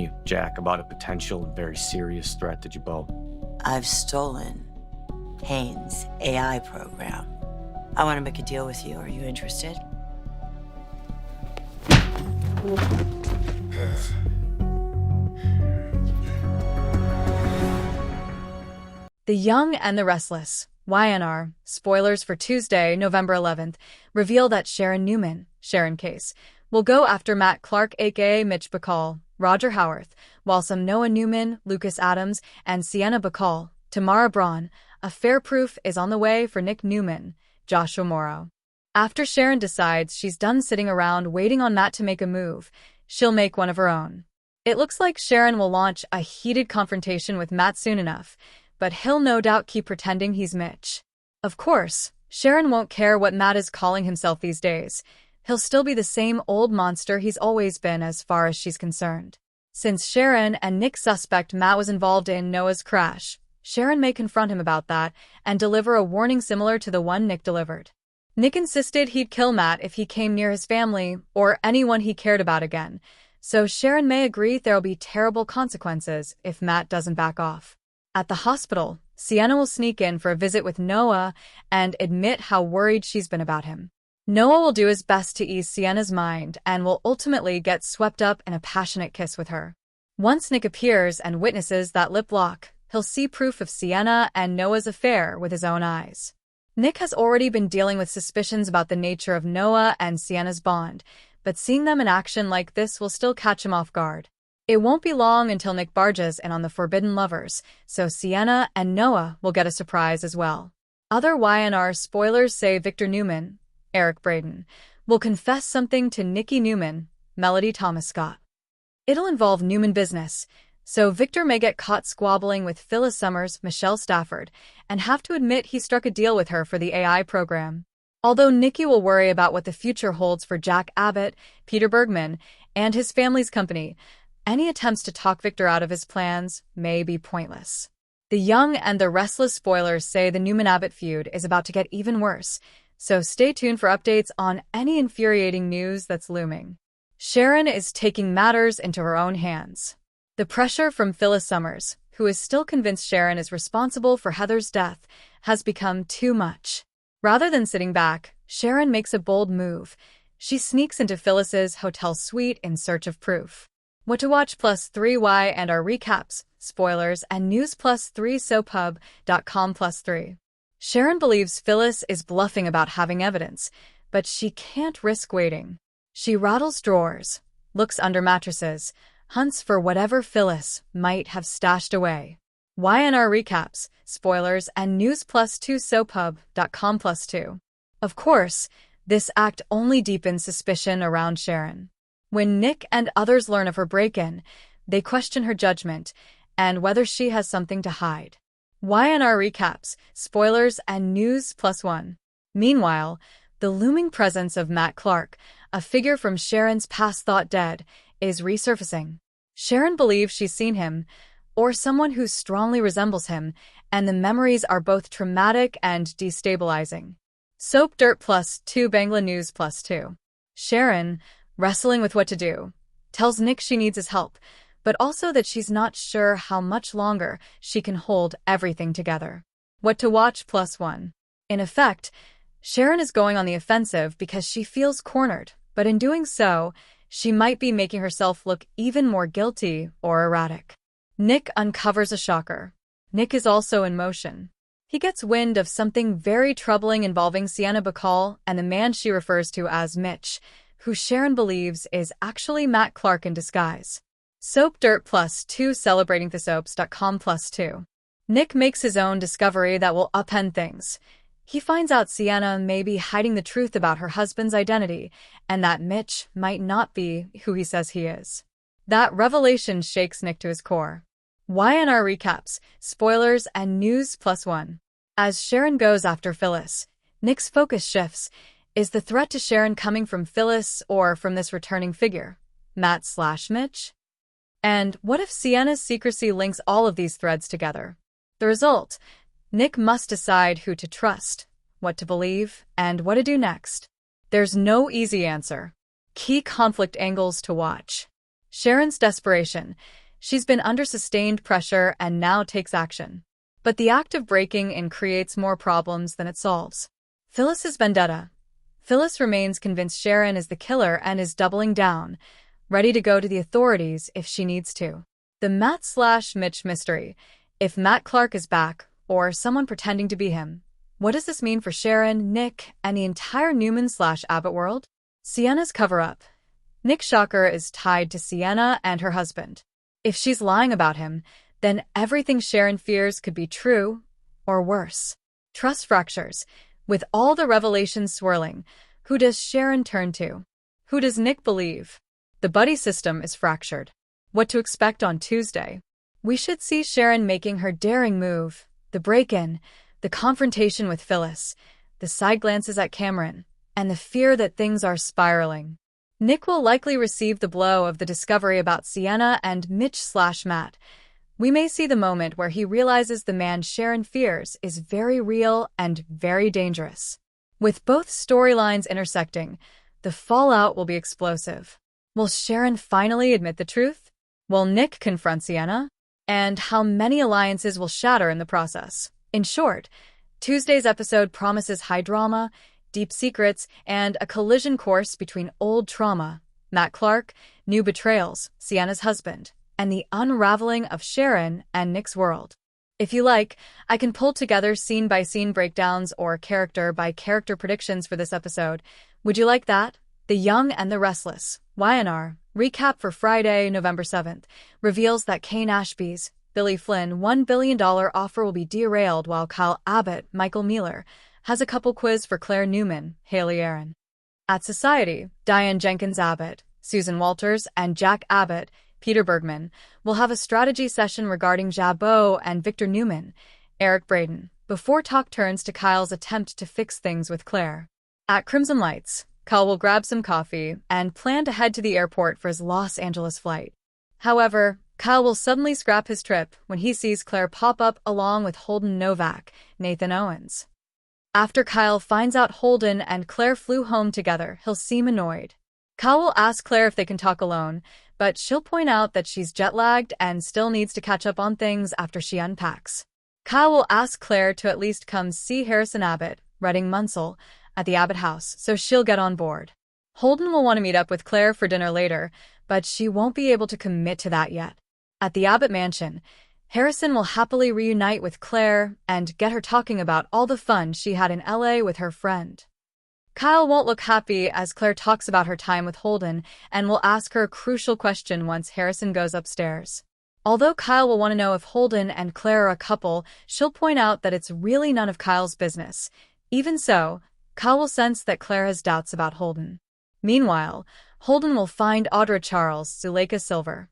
me, Jack, about a potential and very serious threat to Jabot. I've stolen Haynes' AI program. I want to make a deal with you. Are you interested? The Young and the Restless, YNR, spoilers for Tuesday, November 11th, reveal that Sharon Newman, Sharon Case, will go after Matt Clark aka Mitch Bacall, Roger Howarth, while some Noah Newman, Lucas Adams, and Sienna Bacall, Tamara Braun, a fair proof is on the way for Nick Newman, Joshua Morrow. After Sharon decides she's done sitting around waiting on Matt to make a move, she'll make one of her own. It looks like Sharon will launch a heated confrontation with Matt soon enough, but he'll no doubt keep pretending he's Mitch. Of course, Sharon won't care what Matt is calling himself these days. He'll still be the same old monster he's always been as far as she's concerned. Since Sharon and Nick suspect Matt was involved in Noah's crash, Sharon may confront him about that and deliver a warning similar to the one Nick delivered. Nick insisted he'd kill Matt if he came near his family or anyone he cared about again, so Sharon may agree there'll be terrible consequences if Matt doesn't back off. At the hospital, Sienna will sneak in for a visit with Noah and admit how worried she's been about him. Noah will do his best to ease Sienna's mind and will ultimately get swept up in a passionate kiss with her. Once Nick appears and witnesses that lip lock, he'll see proof of Sienna and Noah's affair with his own eyes. Nick has already been dealing with suspicions about the nature of Noah and Sienna's bond, but seeing them in action like this will still catch him off guard. It won't be long until Nick barges in on the Forbidden Lovers, so Sienna and Noah will get a surprise as well. Other YNR spoilers say Victor Newman, Eric Braden, will confess something to Nikki Newman, Melody Thomas Scott. It'll involve Newman business, so Victor may get caught squabbling with Phyllis Summers, Michelle Stafford, and have to admit he struck a deal with her for the AI program. Although Nikki will worry about what the future holds for Jack Abbott, Peter Bergman, and his family's company, any attempts to talk Victor out of his plans may be pointless. The Young and the Restless spoilers say the Newman-Abbott feud is about to get even worse, so stay tuned for updates on any infuriating news that's looming. Sharon is taking matters into her own hands. The pressure from Phyllis Summers, who is still convinced Sharon is responsible for Heather's death, has become too much. Rather than sitting back, Sharon makes a bold move. She sneaks into Phyllis's hotel suite in search of proof. What to watch +3y and our recaps, spoilers, and news +3 soaphub.com +3. Sharon believes Phyllis is bluffing about having evidence, but she can't risk waiting. She rattles drawers, looks under mattresses, hunts for whatever Phyllis might have stashed away. YNR recaps, spoilers, and news +2 soaphub.com +2. Of course, this act only deepens suspicion around Sharon. When Nick and others learn of her break-in, they question her judgment and whether she has something to hide. YNR recaps, spoilers, and news +1. Meanwhile, the looming presence of Matt Clark, a figure from Sharon's past thought dead, is resurfacing. Sharon believes she's seen him, or someone who strongly resembles him, and the memories are both traumatic and destabilizing. Soap Dirt +2 Bangla News +2. Sharon, wrestling with what to do, tells Nick she needs his help, but also that she's not sure how much longer she can hold everything together. What to watch +1. In effect, Sharon is going on the offensive because she feels cornered, but in doing so, she might be making herself look even more guilty or erratic. Nick uncovers a shocker. Nick is also in motion. He gets wind of something very troubling involving Sienna Bacall and the man she refers to as Mitch, who Sharon believes is actually Matt Clark in disguise. Soap Dirt +2 celebrating thesoaps.com +2. Nick makes his own discovery that will upend things. He finds out Sienna may be hiding the truth about her husband's identity and that Mitch might not be who he says he is. That revelation shakes Nick to his core. YNR recaps, spoilers, and news +1. As Sharon goes after Phyllis, Nick's focus shifts. Is the threat to Sharon coming from Phyllis or from this returning figure, Matt/Mitch? And what if Sienna's secrecy links all of these threads together? The result, Nick must decide who to trust, what to believe, and what to do next. There's no easy answer. Key conflict angles to watch. Sharon's desperation. She's been under sustained pressure and now takes action. But the act of breaking in creates more problems than it solves. Phyllis's vendetta. Phyllis remains convinced Sharon is the killer and is doubling down, ready to go to the authorities if she needs to. The Matt/Mitch mystery. If Matt Clark is back, or someone pretending to be him, what does this mean for Sharon, Nick, and the entire Newman/Abbott world? Sienna's cover-up. Nick Shocker is tied to Sienna and her husband. If she's lying about him, then everything Sharon fears could be true, or worse. Trust fractures. With all the revelations swirling, who does Sharon turn to? Who does Nick believe? The buddy system is fractured. What to expect on Tuesday? We should see Sharon making her daring move, the break-in, the confrontation with Phyllis, the side glances at Cameron, and the fear that things are spiraling. Nick will likely receive the blow of the discovery about Sienna and Mitch/Matt. We may see the moment where he realizes the man Sharon fears is very real and very dangerous. With both storylines intersecting, the fallout will be explosive. Will Sharon finally admit the truth? Will Nick confront Sienna? And how many alliances will shatter in the process? In short, Tuesday's episode promises high drama, deep secrets, and a collision course between old trauma, Matt Clark, new betrayals, Sienna's husband, and the unraveling of Sharon and Nick's world. If you like, I can pull together scene-by-scene breakdowns or character-by-character predictions for this episode. Would you like that? The Young and the Restless, YNR, recap for Friday, November 7th, reveals that Kane Ashby's Billy Flynn $1 billion offer will be derailed while Kyle Abbott, Michael Mealer, has a couple quiz for Claire Newman, Haley Aaron. At Society, Diane Jenkins Abbott, Susan Walters, and Jack Abbott, Peter Bergman, will have a strategy session regarding Jabot and Victor Newman, Eric Braden, before talk turns to Kyle's attempt to fix things with Claire. At Crimson Lights, Kyle will grab some coffee and plan to head to the airport for his Los Angeles flight. However, Kyle will suddenly scrap his trip when he sees Claire pop up along with Holden Novak, Nathan Owens. After Kyle finds out Holden and Claire flew home together, he'll seem annoyed. Kyle will ask Claire if they can talk alone, but she'll point out that she's jet-lagged and still needs to catch up on things after she unpacks. Kyle will ask Claire to at least come see Harrison Abbott, Redding Munsell, at the Abbott house, so she'll get on board. Holden will want to meet up with Claire for dinner later, but she won't be able to commit to that yet. At the Abbott mansion, Harrison will happily reunite with Claire and get her talking about all the fun she had in LA with her friend. Kyle won't look happy as Claire talks about her time with Holden and will ask her a crucial question once Harrison goes upstairs. Although Kyle will want to know if Holden and Claire are a couple, she'll point out that it's really none of Kyle's business. Even so, Kyle will sense that Claire has doubts about Holden. Meanwhile, Holden will find Audra Charles, Zuleika Silver,